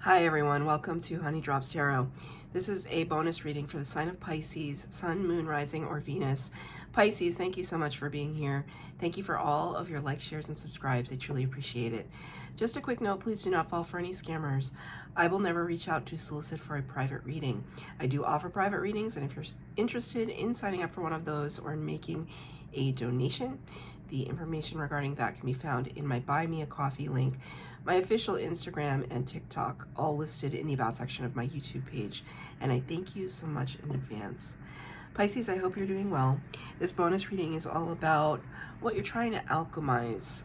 Hi everyone, welcome to Honey Drops Tarot. This is a bonus reading for the sign of Pisces, Sun, Moon, Rising, or Venus. Pisces, thank you so much for being here. Thank you for all of your likes, shares, and subscribes. I truly appreciate it. Just a quick note, please do not fall for any scammers. I will never reach out to solicit for a private reading. I do offer private readings, and if you're interested in signing up for one of those or in making a donation, the information regarding that can be found in my Buy Me a Coffee link, my official Instagram and TikTok, all listed in the About section of my YouTube page. And I thank you so much in advance. Pisces, I hope you're doing well. This bonus reading is all about what you're trying to alchemize,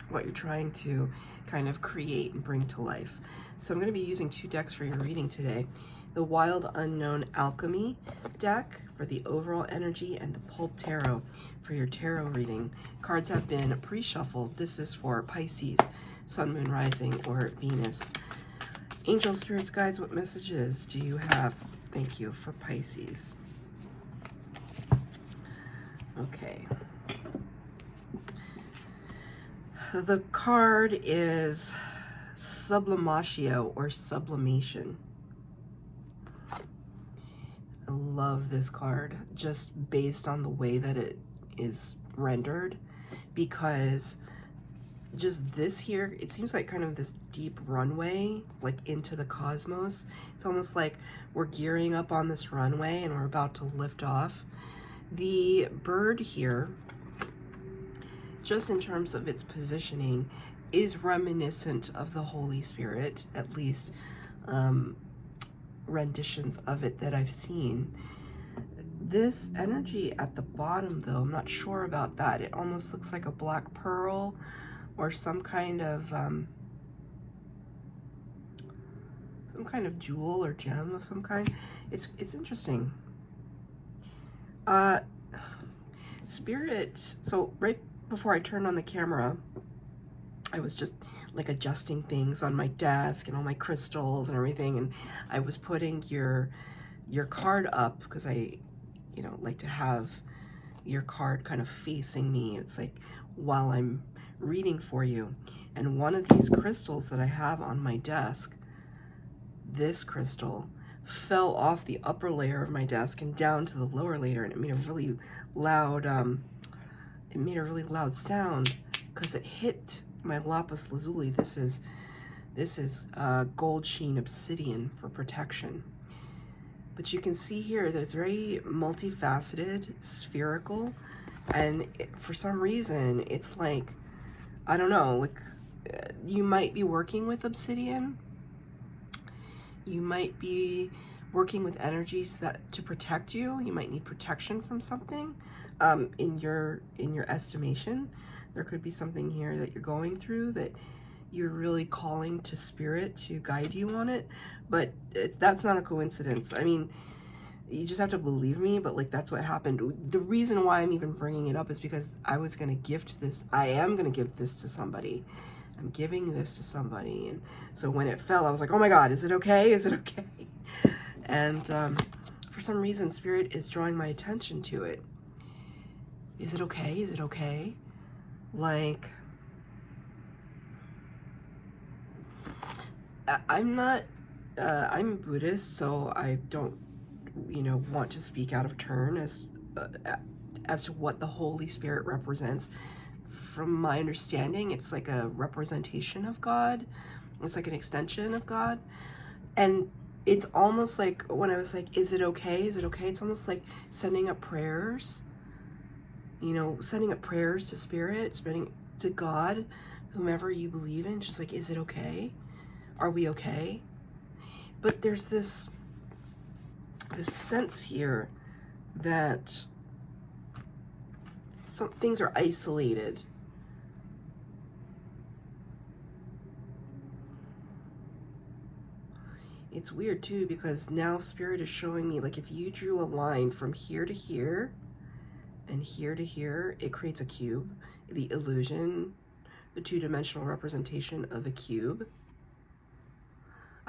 what you're trying to kind of create and bring to life. So I'm going to be using two decks for your reading today. The Wild Unknown Alchemy deck for the overall energy and the Pulp Tarot for your tarot reading. Cards have been pre-shuffled. This is for Pisces, Sun, Moon, Rising, or Venus. Angels, Spirits, Guides, what messages do you have? Thank you for Pisces. Okay. The card is Sublimatio or Sublimation. I love this card just based on the way that it is rendered, because just this here, it seems like kind of this deep runway like into the cosmos. It's almost like we're gearing up on this runway and we're about to lift off. The bird here, just in terms of its positioning, is reminiscent of the Holy Spirit, at least renditions of it that I've seen. This energy at the bottom, though, I'm not sure about that. It almost looks like a black pearl or some kind of jewel or gem of some kind. It's interesting. Spirit, so right before I turned on the camera, I was just like adjusting things on my desk and all my crystals and everything, and I was putting your card up because I like to have your card kind of facing me. It's like while I'm reading for you. And one of these crystals that I have on my desk, this crystal, fell off the upper layer of my desk and down to the lower layer, and it made a really loud sound because it hit my lapis lazuli. This is gold sheen obsidian for protection. But you can see here that it's very multifaceted, spherical, and for some reason it's like, I don't know, like you might be working with obsidian. You might be working with energies that to protect you. You might need protection from something. In your estimation, there could be something here that you're going through that you're really calling to spirit to guide you on it, but that's not a coincidence. I mean, you just have to believe me, but like that's what happened. The reason why I'm even bringing it up is because I am going to give this to somebody. I'm giving this to somebody, and so when it fell, I was like, oh my God, is it okay? Is it okay? And for some reason, spirit is drawing my attention to it. Is it okay? Is it okay? Like, I'm not, I'm Buddhist, so I don't, want to speak out of turn as to what the Holy Spirit represents. From my understanding, it's like a representation of God. It's like an extension of God. And it's almost like when I was like, is it okay? Is it okay? It's almost like sending up prayers, sending up prayers to spirit, sending to God, whomever you believe in, just like, is it okay? Are we okay? But there's this sense here that some things are isolated. It's weird too, because now spirit is showing me, like, if you drew a line from here to here and here to here, it creates a cube. The illusion, the two-dimensional representation of a cube.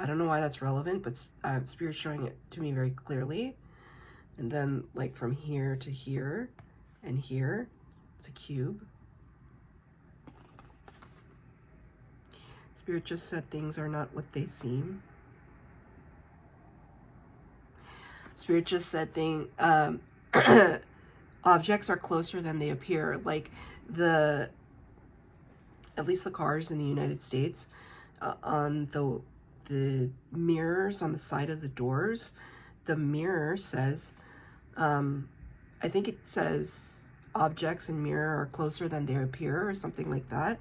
I don't know why that's relevant, but Spirit's showing it to me very clearly. And then, like, from here to here and here, it's a cube. Spirit just said things are not what they seem. Spirit just said objects are closer than they appear. Like at least the cars in the United States, on the mirrors on the side of the doors, the mirror says, I think it says objects and mirror are closer than they appear, or something like that.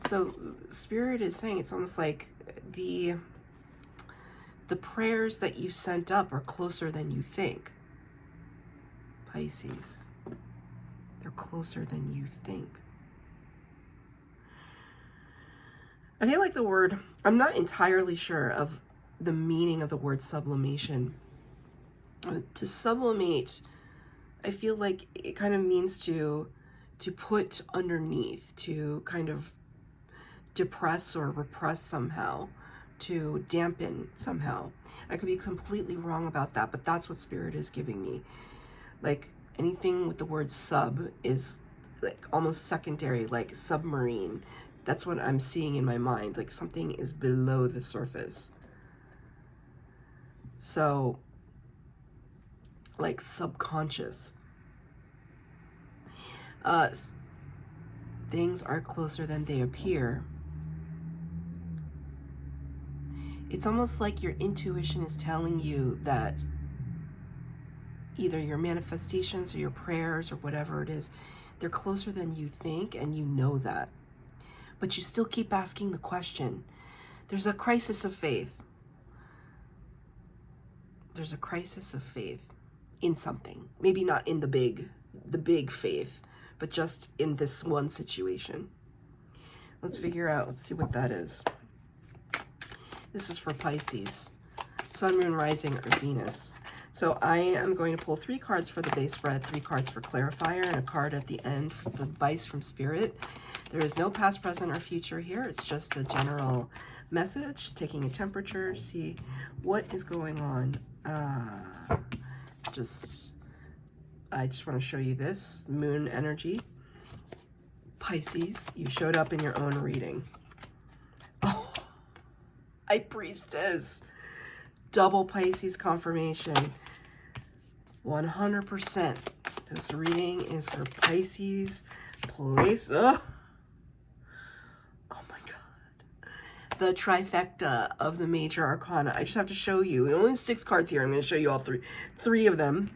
So Spirit is saying it's almost like the prayers that you've sent up are closer than you think. Pisces, they're closer than you think. I feel like the word, I'm not entirely sure of the meaning of the word sublimation. To sublimate, I feel like it kind of means to put underneath, to kind of depress or repress somehow, to dampen somehow. I could be completely wrong about that, but that's what Spirit is giving me. Like anything with the word sub is like almost secondary, like submarine. That's what I'm seeing in my mind. Like something is below the surface. So, like subconscious. Things are closer than they appear. It's almost like your intuition is telling you that either your manifestations or your prayers or whatever it is, they're closer than you think, and you know that. But you still keep asking the question. There's a crisis of faith. There's a crisis of faith in something. Maybe not in the big faith, but just in this one situation. Let's figure out, let's see what that is. This is for Pisces, Sun, Moon, Rising, or Venus. So I am going to pull 3 cards for the base spread, 3 cards for clarifier, and a card at the end for the advice from Spirit. There is no past, present, or future here. It's just a general message, taking a temperature, see what is going on. I just want to show you this. Moon energy. Pisces, you showed up in your own reading. Oh, High Priestess. Double Pisces confirmation. 100%. This reading is for Pisces. Place. Oh my God. The trifecta of the major arcana. I just have to show you. Only 6 cards here. I'm going to show you all three of them.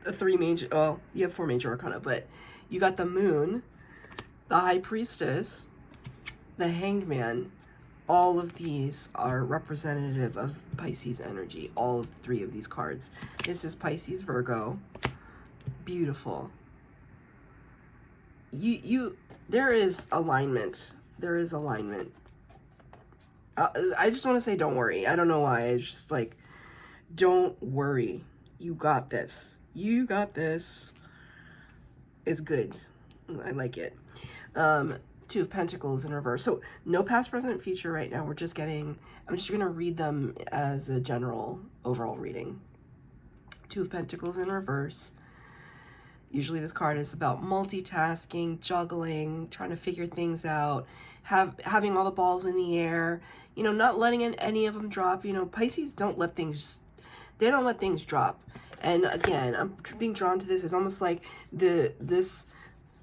The 3 major, well, you have 4 major arcana, but you got the Moon, the High Priestess, the Hanged Man. All of these are representative of Pisces energy. All of 3 of these cards. This is Pisces, Virgo. Beautiful. There is alignment. There is alignment. I just want to say don't worry. I don't know why. It's just like, don't worry. You got this. You got this. It's good. I like it. 2 of Pentacles in reverse. So no past, present, future right now. We're just getting, I'm just going to read them as a general overall reading. 2 of Pentacles in reverse. Usually this card is about multitasking, juggling, trying to figure things out, having all the balls in the air, you know, not letting any of them drop. You know, Pisces don't let things drop. And again, I'm being drawn to this. It's almost like this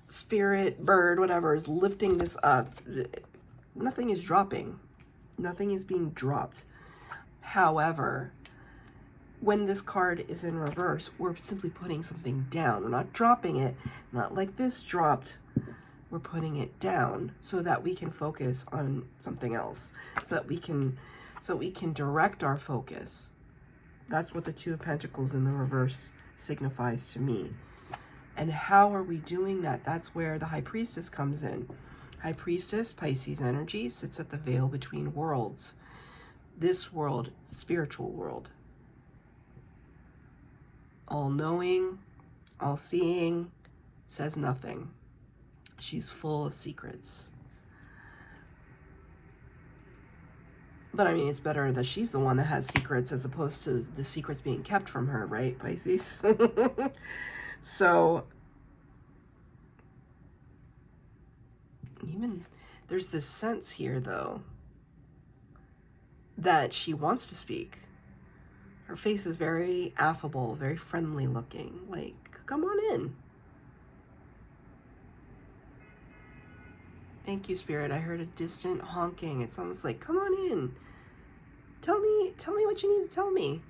spirit, bird, whatever, is lifting this up. Nothing is dropping. Nothing is being dropped. However, when this card is in reverse, we're simply putting something down. We're not dropping it, not like this dropped. We're putting it down so that we can focus on something else, so that we can direct our focus. That's what the 2 of Pentacles in the reverse signifies to me. And how are we doing that? That's where the High Priestess comes in. High Priestess, Pisces energy, sits at the veil between worlds. This world, spiritual world. All-knowing, all-seeing, says nothing. She's full of secrets. But I mean, it's better that she's the one that has secrets as opposed to the secrets being kept from her, right, Pisces? So, even There's this sense here, though, that she wants to speak. Her face is very affable, very friendly looking. Like, come on in. Thank you, Spirit. I heard a distant honking. It's almost like, come on in. Tell me what you need to tell me.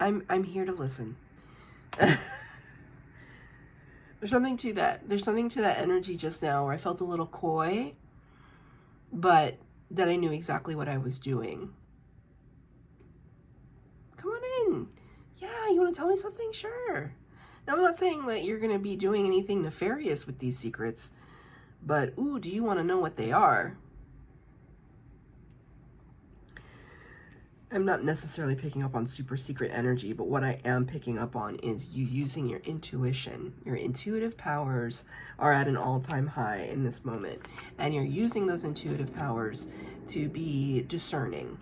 I'm here to listen. There's something to that. There's something to that energy just now where I felt a little coy, but that I knew exactly what I was doing. Come on in. Yeah, you want to tell me something? Sure. Now, I'm not saying that you're going to be doing anything nefarious with these secrets, but, ooh, do you want to know what they are? I'm not necessarily picking up on super secret energy, but what I am picking up on is you using your intuition. Your intuitive powers are at an all-time high in this moment, and you're using those intuitive powers to be discerning,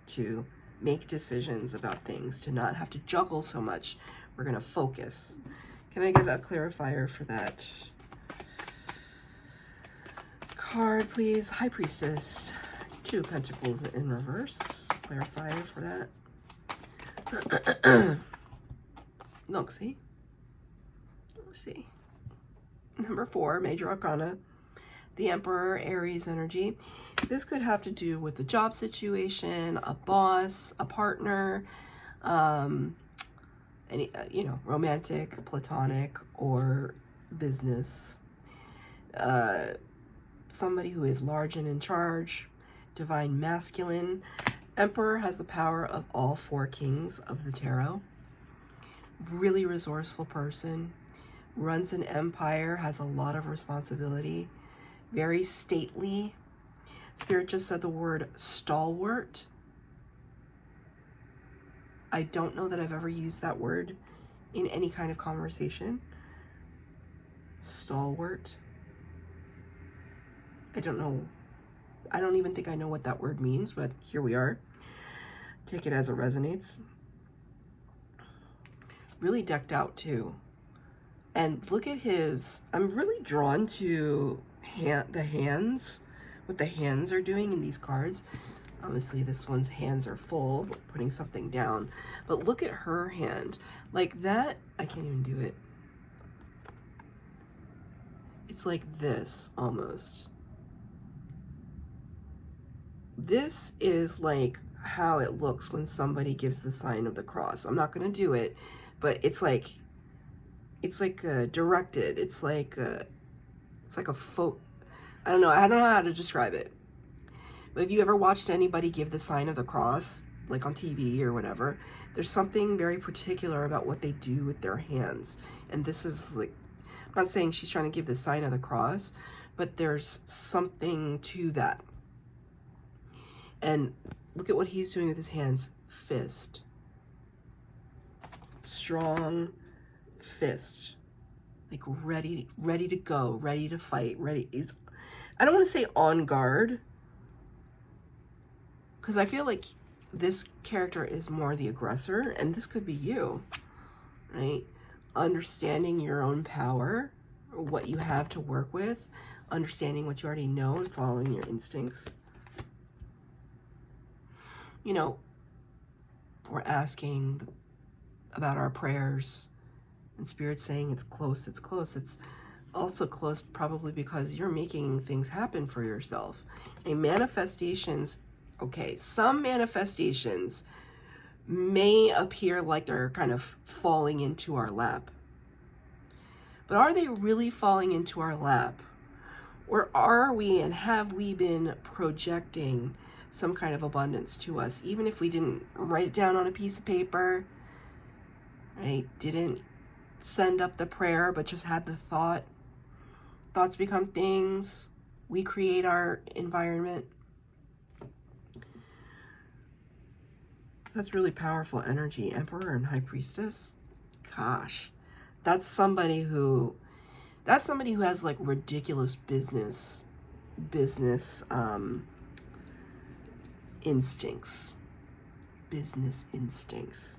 to make decisions about things, to not have to juggle so much. We're going to focus. Can I get a clarifier for that card, please? High Priestess, 2 Pentacles in reverse. Clarifier for that. Look, see? Let's see. Number 4, Major Arcana, the Emperor, Aries energy. This could have to do with a job situation, a boss, a partner, any, romantic, platonic, or business. Somebody who is large and in charge, divine masculine. Emperor has the power of all 4 kings of the tarot. Really resourceful person. Runs an empire, has a lot of responsibility. Very stately. Spirit just said the word stalwart. I don't know that I've ever used that word in any kind of conversation. Stalwart. I don't know. I don't even think I know what that word means, but here we are. Take it as it resonates. Really decked out too. And look at his, I'm really drawn to the hands, what the hands are doing in these cards. Obviously this one's hands are full, but putting something down. But look at her hand. Like that, I can't even do it. It's like this, almost. This is like how it looks when somebody gives the sign of the cross. I'm not going to do it, but it's like directed. It's like a folk. I don't know how to describe it. But if you ever watched anybody give the sign of the cross, like on TV or whatever, there's something very particular about what they do with their hands. And this is like, I'm not saying she's trying to give the sign of the cross, but there's something to that. And look at what he's doing with his hands. Fist. Strong fist. Like ready to go, ready to fight, ready. I don't want to say on guard, because I feel like this character is more the aggressor, and this could be you, right? Understanding your own power, or what you have to work with, understanding what you already know and following your instincts. You know, we're asking about our prayers, and Spirit's saying it's close, it's close. It's also close probably because you're making things happen for yourself. And manifestations, okay, some manifestations may appear like they're kind of falling into our lap. But are they really falling into our lap? Or are we and have we been projecting some kind of abundance to us, even if we didn't write it down on a piece of paper, right? Didn't send up the prayer, but just had the thought. Thoughts become things. We create our environment. So that's really powerful energy. Emperor and High Priestess. Gosh, that's somebody who has like ridiculous business instincts. Business instincts.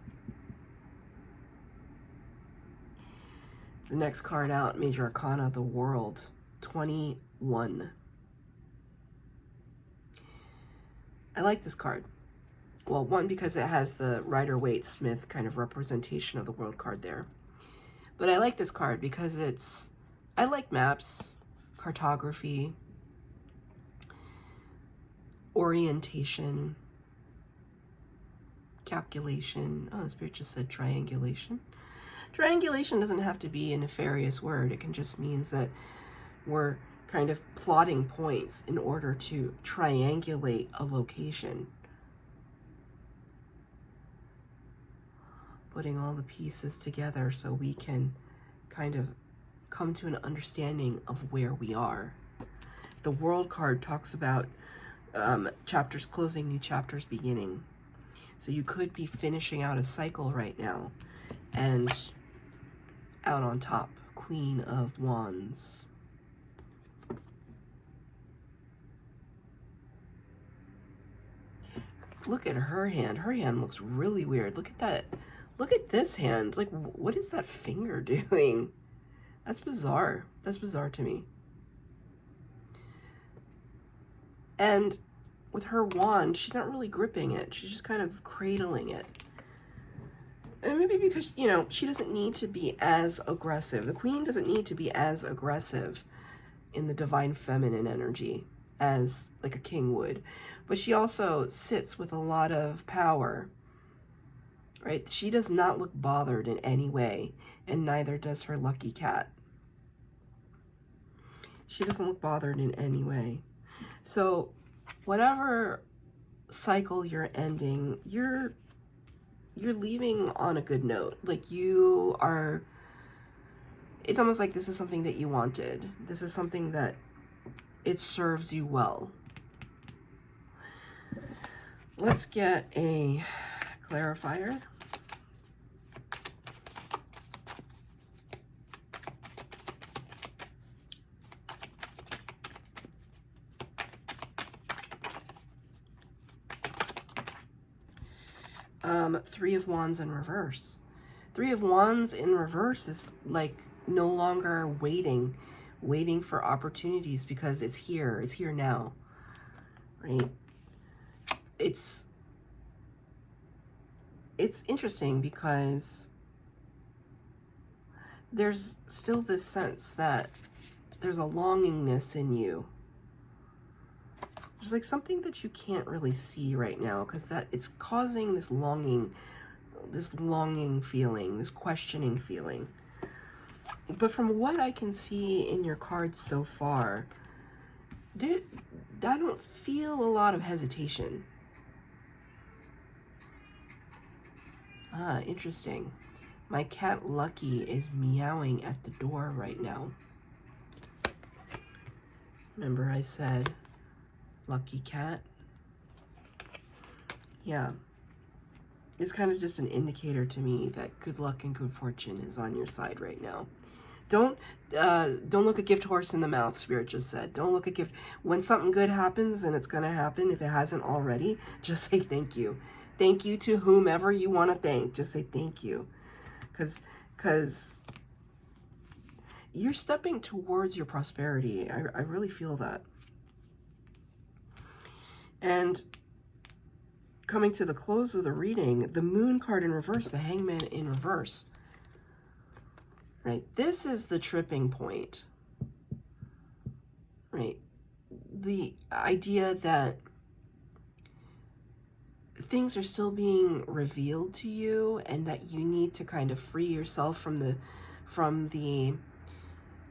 The next card out, Major Arcana, the World, 21. I like this card. Well, one, because it has the Rider-Waite-Smith kind of representation of the World card there. But I like this card because I like maps, cartography, orientation, calculation. Oh, the Spirit just said triangulation. Triangulation doesn't have to be a nefarious word. It can just means that we're kind of plotting points in order to triangulate a location. Putting all the pieces together so we can kind of come to an understanding of where we are. The World card talks about chapters closing, new chapters beginning. So you could be finishing out a cycle right now and out on top, Queen of Wands. Look at her hand. Her hand looks really weird. Look at that. Look at this hand. Like, what is that finger doing? That's bizarre. That's bizarre to me. And with her wand, she's not really gripping it. She's just kind of cradling it. And maybe because, you know, she doesn't need to be as aggressive. The Queen doesn't need to be as aggressive in the divine feminine energy as like a king would. But she also sits with a lot of power, right? She does not look bothered in any way, and neither does her lucky cat. She doesn't look bothered in any way. So whatever cycle you're ending, you're leaving on a good note. Like, you are, it's almost like this is something that you wanted. This is something that it serves you well. Let's get a clarifier. Three of Wands in reverse. Three of Wands in reverse is like no longer waiting for opportunities, because it's here now, right? It's interesting because there's still this sense that there's a longingness in you. There's like something that you can't really see right now, because that it's causing this longing feeling, this questioning feeling. But from what I can see in your cards so far, I don't feel a lot of hesitation. Ah, interesting. My cat Lucky is meowing at the door right now. Remember I said lucky cat? Yeah. It's kind of just an indicator to me that good luck and good fortune is on your side right now. Don't look a gift horse in the mouth, Spirit just said. Don't look a gift. When something good happens, and it's going to happen, if it hasn't already, just say thank you. Thank you to whomever you want to thank. Just say thank you. Because you're stepping towards your prosperity. I really feel that. And coming to the close of the reading, the Moon card in reverse, the Hangman in reverse. Right? This is the tripping point. Right? The idea that things are still being revealed to you, and that you need to kind of free yourself from the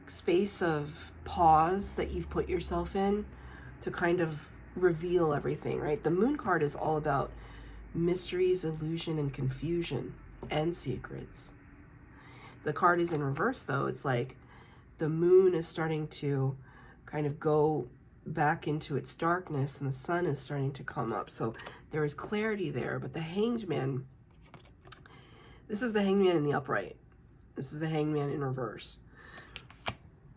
space of pause that you've put yourself in to kind of reveal everything, right? The Moon card is all about mysteries, illusion, and confusion, and secrets. The card is in reverse, though. It's like the moon is starting to kind of go back into its darkness, and the sun is starting to come up. So there is clarity there. But the Hanged Man, this is the Hangman in the upright. This is the Hangman in reverse.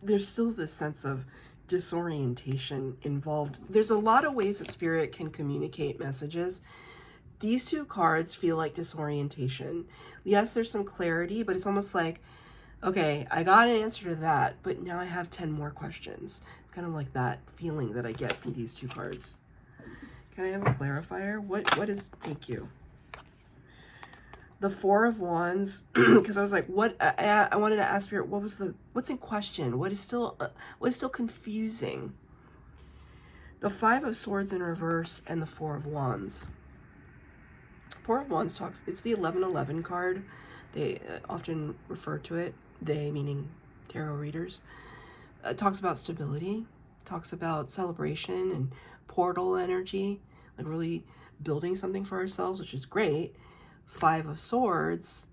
There's still this sense of disorientation involved. There's a lot of ways that Spirit can communicate messages. These two cards feel like disorientation. Yes, there's some clarity, but it's almost like, okay, I got an answer to that, but now I have 10 more questions. It's kind of like that feeling that I get from these two cards. Can I have a clarifier? What is, thank you. The Four of Wands, because I was like, what, I wanted to ask Spirit, what's in question? What is still confusing? The Five of Swords in reverse and the Four of Wands. Four of Wands talks, it's the 1111 card. They often refer to it, they meaning tarot readers. It talks about stability, talks about celebration and portal energy, like really building something for ourselves, which is great. Five of Swords,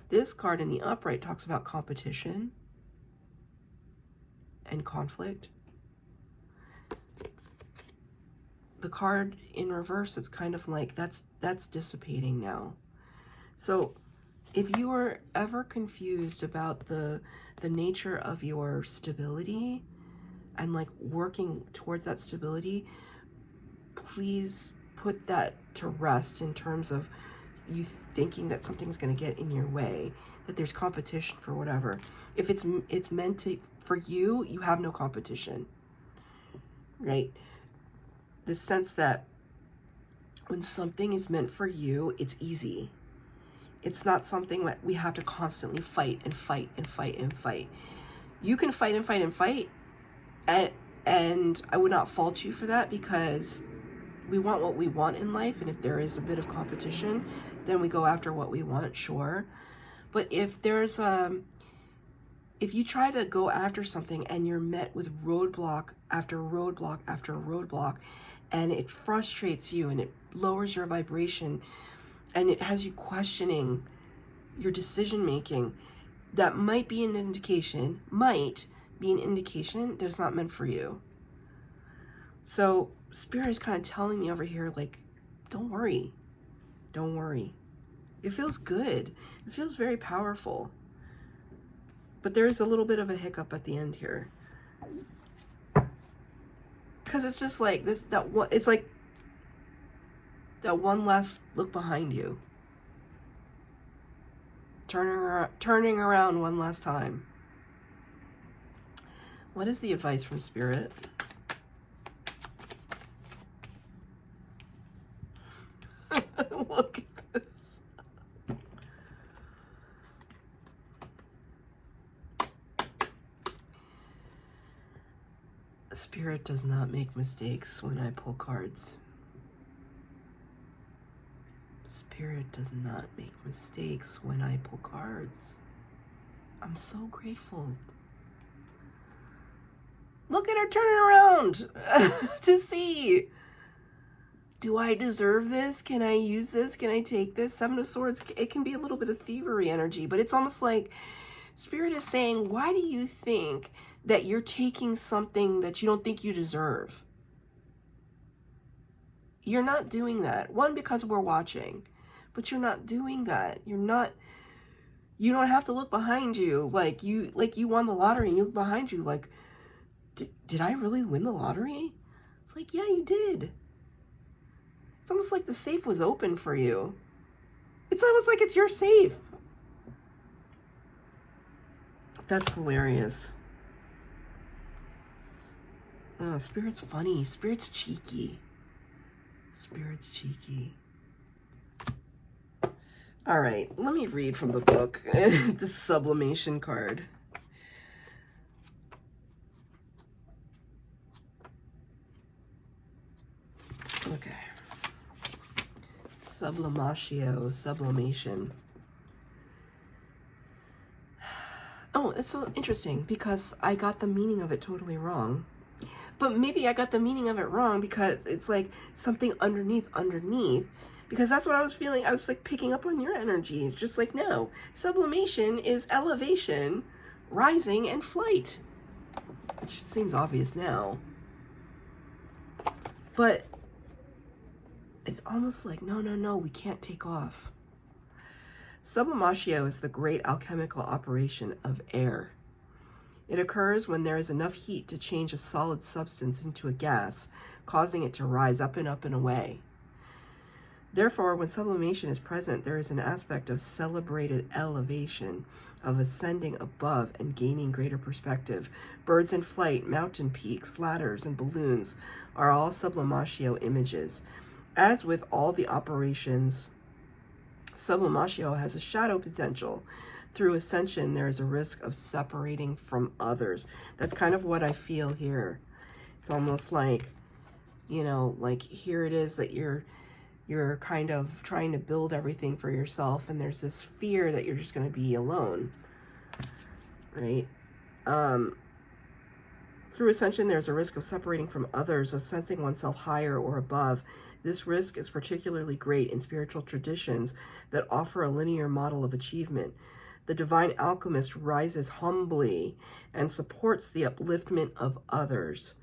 this card in the upright talks about competition and conflict. The card in reverse, it's kind of like that's dissipating now. So if you are ever confused about the nature of your stability and like working towards that stability, please put that to rest in terms of you thinking that something's going to get in your way, that there's competition for whatever. If it's meant to, for you, you have no competition, right? The sense that when something is meant for you, it's easy. It's not something that we have to constantly fight and fight and fight and fight. You can fight and fight and fight, and I would not fault you for that, because we want what we want in life, and if there is a bit of competition, then we go after what we want, sure. But if there's if you try to go after something and you're met with roadblock after roadblock after roadblock, and it frustrates you and it lowers your vibration and it has you questioning your decision making, that might be an indication that it's not meant for you. So Spirit is kind of telling me over here, like, don't worry. Don't worry. It feels good. This feels very powerful. But there is a little bit of a hiccup at the end here. Because it's just like this, it's like that one last look behind you. Turning around one last time. What is the advice from Spirit? Look at this. Spirit does not make mistakes when I pull cards. Spirit does not make mistakes when I pull cards. I'm so grateful. Look at her turning around to see. Do I deserve this? Can I use this? Can I take this? Seven of Swords, it can be a little bit of thievery energy, but it's almost like Spirit is saying, why do you think that you're taking something that you don't think you deserve? You're not doing that. One, because we're watching, but you're not doing that. You don't have to look behind you like you won the lottery and you look behind you like, did I really win the lottery? It's like, yeah, you did. It's almost like the safe was open for you. It's almost like it's your safe. That's hilarious. Oh, Spirit's funny. Spirit's cheeky. Spirit's cheeky. All right, let me read from the book. The Sublimation card. Okay. Sublimation. Oh, it's so interesting because I got the meaning of it totally wrong. But maybe I got the meaning of it wrong because it's like something underneath. Because that's what I was feeling. I was like picking up on your energy. It's just like, no, sublimation is elevation, rising, and flight. Which seems obvious now. But it's almost like, no, we can't take off. Sublimatio is the great alchemical operation of air. It occurs when there is enough heat to change a solid substance into a gas, causing it to rise up and away. Therefore, when sublimation is present, there is an aspect of celebrated elevation, of ascending above and gaining greater perspective. Birds in flight, mountain peaks, ladders, and balloons are all sublimatio images. As with all the operations, sublimatio has a shadow potential. Through ascension, there is a risk of separating from others. That's kind of what I feel here. It's almost like, you know, like here it is that you're kind of trying to build everything for yourself, and there's this fear that you're just going to be alone, right? Through ascension, there's a risk of separating from others, of sensing oneself higher or above. This risk is particularly great in spiritual traditions that offer a linear model of achievement. The divine alchemist rises humbly and supports the upliftment of others,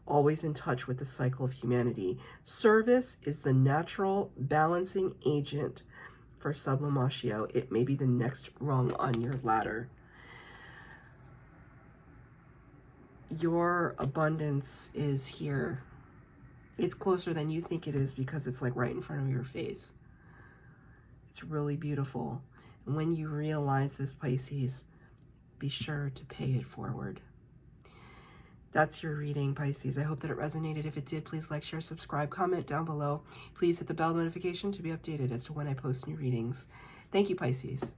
always in touch with the cycle of humanity. Service is the natural balancing agent for sublimatio. It may be the next rung on your ladder. Your abundance is here. It's closer than you think it is because it's like right in front of your face. It's really beautiful. And when you realize this, Pisces, be sure to pay it forward. That's your reading, Pisces. I hope that it resonated. If it did, please like, share, subscribe, comment down below. Please hit the bell notification to be updated as to when I post new readings. Thank you, Pisces.